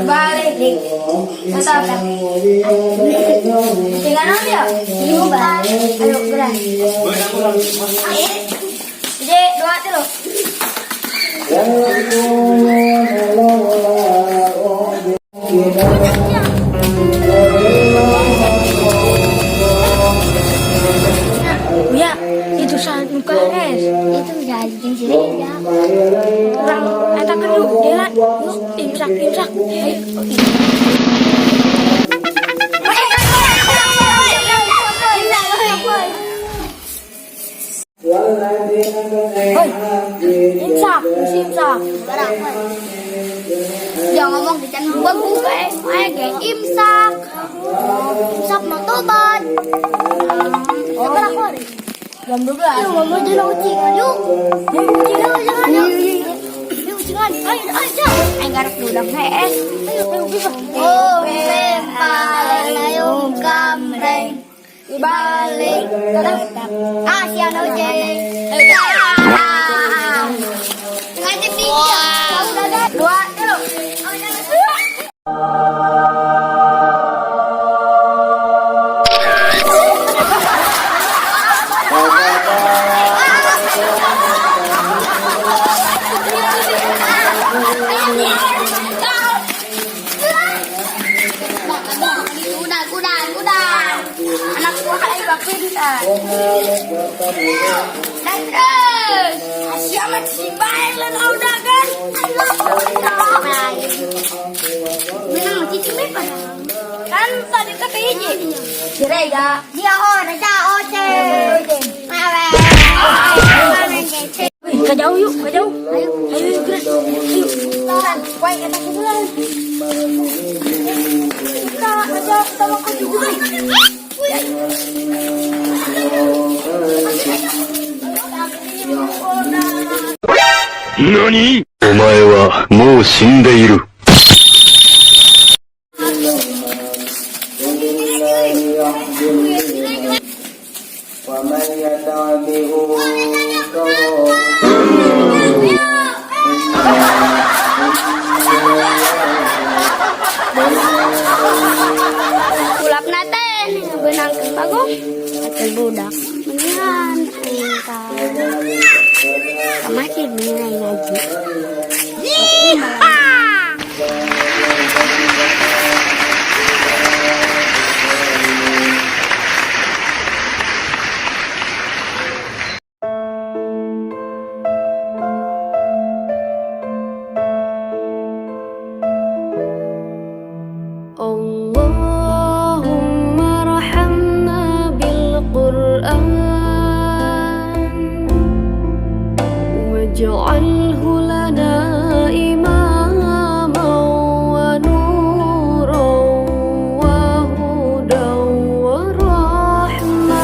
Balik dik. Tetap. Tinggal nanti ya. Ayo gerak. Jadi dua dulu. Ya, itu saat muka es. Itu jadi sini ya. Orang eta kedua dia yuk imsak. Imsak. Jangan ngomong di channel gua kayak imsak. Imsak mau tobat. Sekarang aku hari. Jam 12. Yuk, mau di ucingan yuk. Jangan yuk. Ucingan. Ayo. Garap udah PS. Ayo bisa. Oh, layung kamreng. Balik tetap. Siang ojek. Ngajak tiga. Dua dulu. Kuda. Anak gua hebat pintar. Dan terus siapa si baik lan udah kan? Minang cici apa? Kan tadi kata hiji. Direga. Dia raja oce. Awe. Kejauh yuk. Ayo gerak. Ayo. Woi, kita kebetulan. Kita aja tolong aku juga. NANI?お前はもう死んでいる。Kulap naten, benang bagus. Atel budak. Mendingan engkau. Masih bingung ngaji. واجعله لنا إماما ونورا وهدى ورحمة.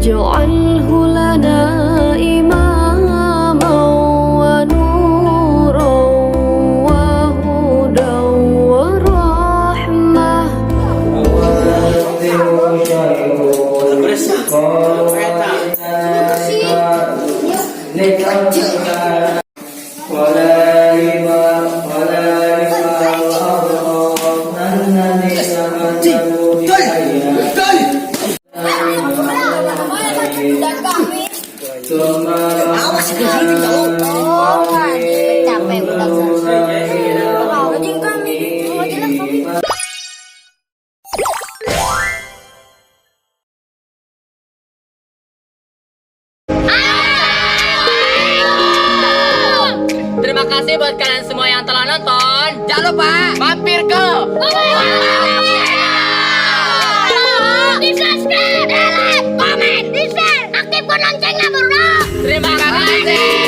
واجعله لنا إماما ونورا وهدى ورحمة Capek udah selesai. Kami. Terima kasih buat kalian semua yang telah nonton. Jangan lupa mampir ke Di subscribe, like, komen, di share, aktifkan loncengnya bro. Terima kasih.